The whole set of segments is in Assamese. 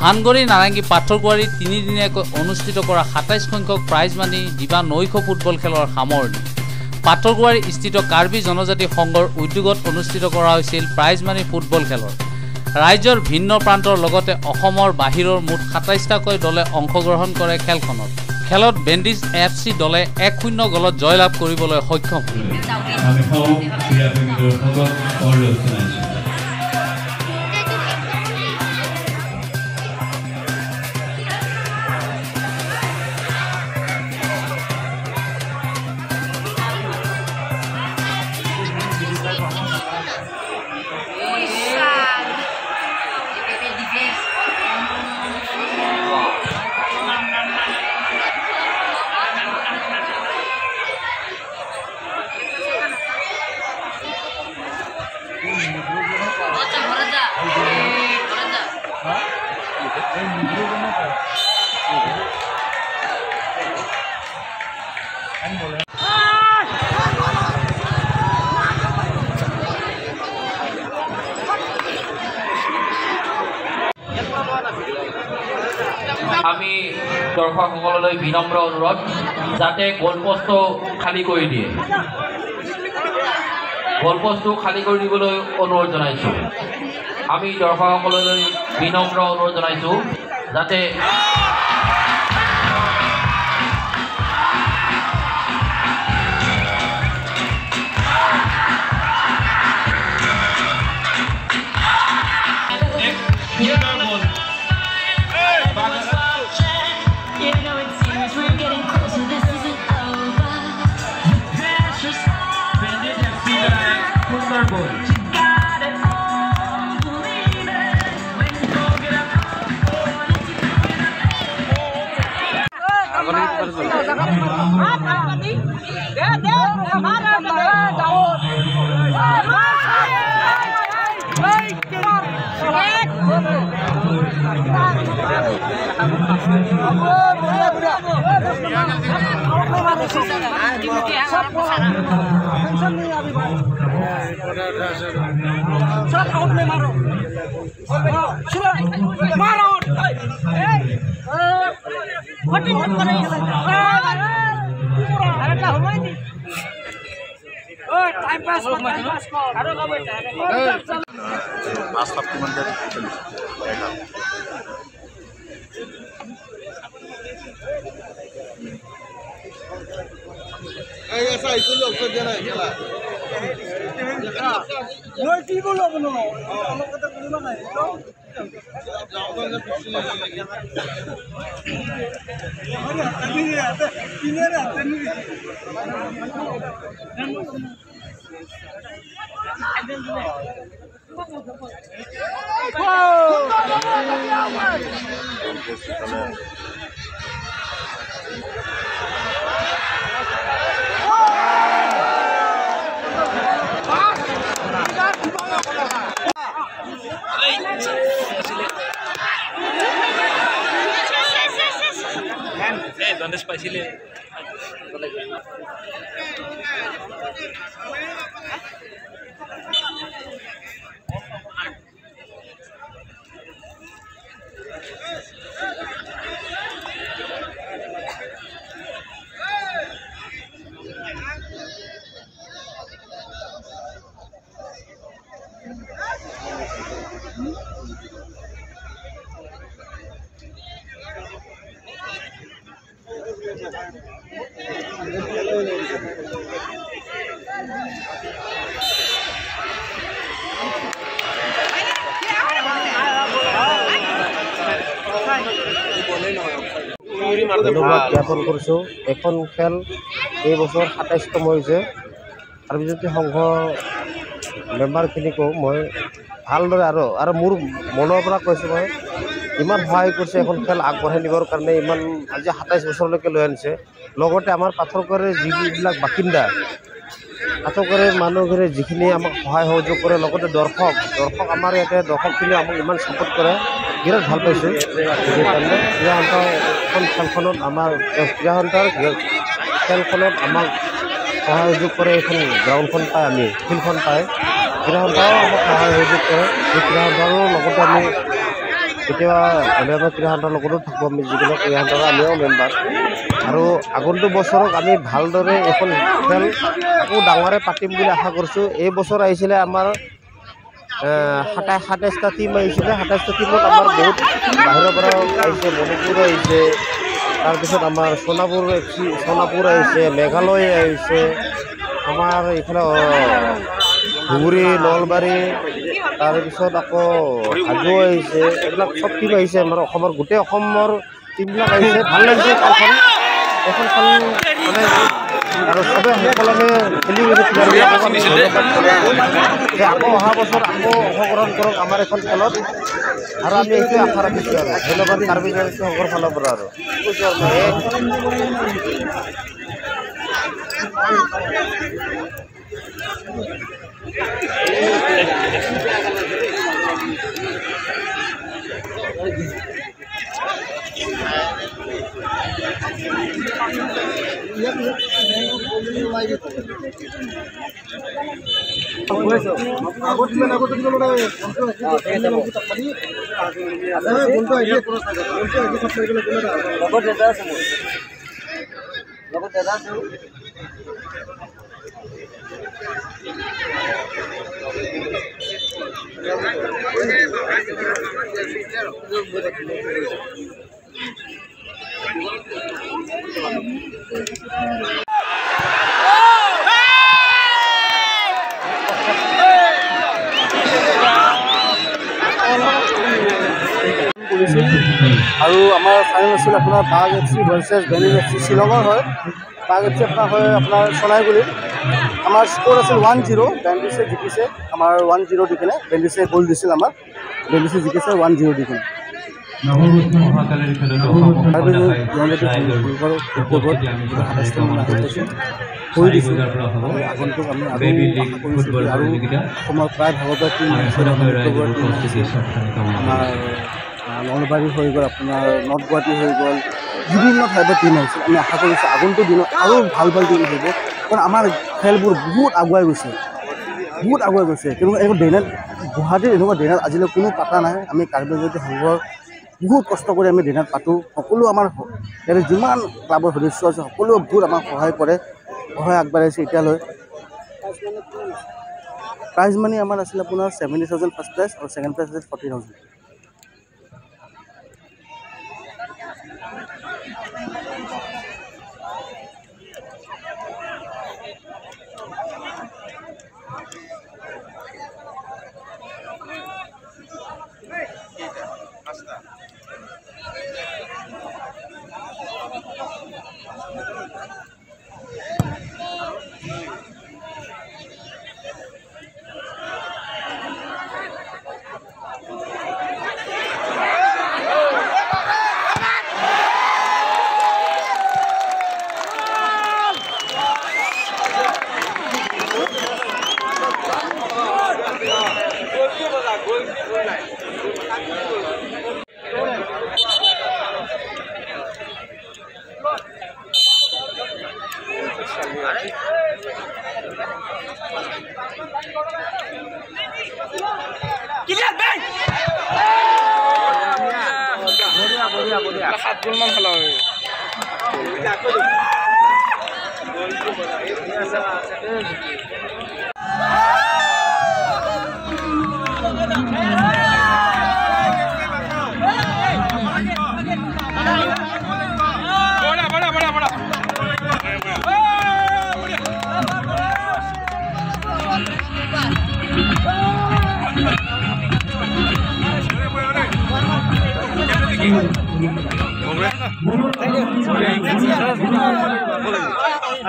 হানগড়ি নাৰেঙ্গী পাথৰকুৱাৰী তিনিদিনীয়াকৈ অনুষ্ঠিত কৰা ২৭ সংখ্যক প্ৰাইজ মানি দিবা নৈশ ফুটবল খেলৰ সামৰণি। পাথৰকুৱাৰী স্থিত কাৰ্বি জনজাতি সংঘৰ উদ্যোগত অনুষ্ঠিত কৰা হৈছিল প্ৰাইজ মানি ফুটবল খেলৰ। ৰাজ্যৰ ভিন্ন প্ৰান্তৰ লগতে অসমৰ বাহিৰৰ মুঠ ২৭টাকৈ দলে অংশগ্ৰহণ কৰে খেলখনত। খেলত বেণ্ডিজ FC দলে ১-০ গলত জয়লাভ কৰিবলৈ সক্ষম হয়। আমি দৰ্শকসকললৈ বিনম্ৰ অনুৰোধ যাতে গোলপোষ্টটো খালী কৰি দিয়ে। গোলপোষ্টটো খালী কৰি দিবলৈ অনুৰোধ জনাইছোঁ। আমি দৰ্শকসকললৈ বিনম্ৰ অনুৰোধ জনাইছোঁ যাতে ধন্যবাদ জ্ঞাপন কৰিছোঁ। এখন খেল এই বছৰ ২৭তম হৈছে। কাৰ্বি জনজাতি সংঘ মেম্বাৰখিনিকো মই ভালদৰে আৰু মোৰ মনৰ পৰা কৈছোঁ, মই ইমান সহায় কৰিছে এখন খেল আগবঢ়াই নিবৰ কাৰণে, ইমান আজি ২৭ বছৰলৈকে লৈ আনিছে। লগতে আমাৰ পাথৰকুৱাৰীৰ যিবিলাক বাসিন্দা, পাথৰকুৱাৰীৰ মানুহখিনি যিখিনি আমাক সহায় সহযোগ কৰে, লগতে দৰ্শক আমাৰ ইয়াতে দৰ্শকখিনি আমাক ইমান ছাপোৰ্ট কৰে, বিৰাট ভাল পাইছোঁ। সেইকাৰণে এখন খেলখনত আমাৰ খেলখনত আমাক সহায় সহযোগ কৰে। এইখন গ্ৰাউণ্ডখন পাই, আমি ফিল্ডখন পাই, ক্ৰীড়াসন্থাও আমাক সহায় সহযোগ কৰে। এই ক্ৰীড়াসন্থাৰো লগতে আমি কেতিয়াবা অন্যান্য ক্ৰীড়াখণ্ডৰ লগতো থাকোঁ আমি যিকোনো ক্ৰীড়াখণ্ডৰ আমিও মেম্বাৰ আৰু আগন্তুক বছৰক আমি ভালদৰে এখন খেল আকৌ ডাঙৰে পাতিম বুলি আশা কৰিছোঁ। এই বছৰ আহিছিলে আমাৰ 27টা টিম আহিছিলে। 27টা টিমত আমাৰ বহুত বাহিৰৰ পৰা আহিছে, মণিপুৰ আহিছে, তাৰপিছত আমাৰ সোণাপুৰ আহিছে, মেঘালয় আহিছে, আমাৰ এইফালে ধুবুৰী, নলবাৰী, তাৰপিছত আকৌ হাজো আহিছে। এইবিলাক চব টিম আহিছে, আমাৰ অসমৰ গোটেই অসমৰ টিমবিলাক আহিছে। ভাল লাগিছে খেলখন, এখন খেল মানে আৰু চবে সুকলমে খেলি গৈছে। প্লেয়াৰবিলাকক আমি ধন্যবাদ জনাইছোঁ যে আকৌ অহা বছৰ আকৌ অংশগ্ৰহণ কৰক আমাৰ এখন খেলত, আৰু আমি এইটোৱে আশা ৰাখিছোঁ। আৰু ধন্যবাদ কাৰ্বি জনজাতি সংঘৰ ফালৰ পৰা আৰু আৰু আমাৰ ফাইনেল আছিল আপোনাৰ বাঘ FC ভাৰ্চেছ বেনিন FC শ্বিলঙৰ হয়। বাঘ FC আপোনাৰ হয় আপোনাৰ চলাইগুলিত। আমাৰ স্ক'ৰ আছিল 1-0, বেণ্ডিছে জিকিছে আমাৰ 1-0 দি কিনে। বেণ্ডিছে গ'ল দিছিল আমাৰ, বেণ্ডিছে জিকিছে 1-0 দি কিনে। কৰি দিছোঁ আগন্তুক আমি আৰু অসমৰ প্ৰায় ভাগৰ টিম আমাৰ নলবাৰী হৈ গ'ল, আপোনাৰ নৰ্থ গুৱাহাটী হৈ গ'ল, বিভিন্ন ঠাইৰ টিম আহিছিল। আমি আশা কৰিছোঁ আগন্তুক দিনত আৰু ভাল ভাল টিম আহিব, কাৰণ আমাৰ খেলবোৰ বহুত আগুৱাই গৈছে, বহুত আগুৱাই গৈছে। কিন্তু এনেকুৱা ডেনাত গুৱাহাটীত এনেকুৱা ডেনাত আজিলৈ কোনো পাতা নাই। আমি কাৰ্বি জনজাতি সংঘৰ বহুত কষ্ট কৰি আমি ডেনাত পাতোঁ। সকলো আমাৰ ইয়াতে যিমান ক্লাবৰ সদস্য আছে সকলোৱে বহুত আমাক সহায় কৰে, সহায় আগবাঢ়াইছে এতিয়ালৈ। প্ৰাইজ মানি আমাৰ আছিল আপোনাৰ 70,000 ফাৰ্ষ্ট প্ৰাইজ আৰু ছেকেণ্ড প্ৰাইজ আছিল 40,000।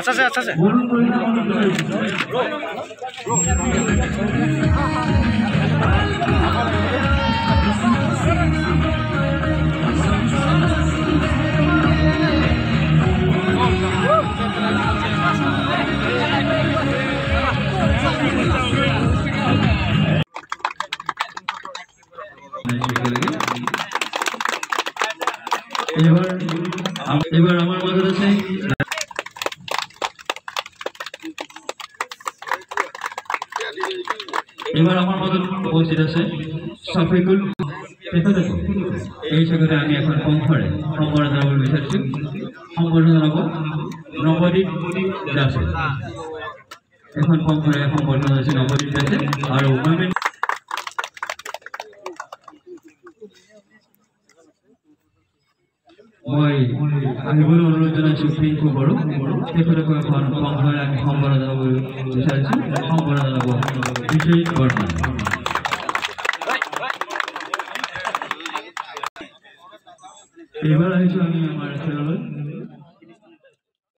अच्छा से अच्छा से এবার আমার মধ্যে আছে এবার আমার মধ্যে উপস্থিত আছে সাফিকুল তেখেতকো এই জগতে আমি এখন কংসৰে সম্বৰ্ধনা জনাব বিচাৰিছোঁ। সম্বৰ্ধনা জনাব নৱদ্বীপ দাসে। এখন কংসৰে সম্বৰ্ধনা জনাইছে নৱদ্বীপ দাসে আৰু মই আহিবলৈ অনুৰোধ জনাইছোঁ পিংকু বড়ো। তেখেতকো এখন কংসৰে আমি সম্বৰ্ধনা জনাব বিচাৰিছোঁ। সম্বৰ্ধনা জনাব বিজয় বৰ্মা। এইবাৰ আহিছোঁ আমি আমাৰ খেললৈ।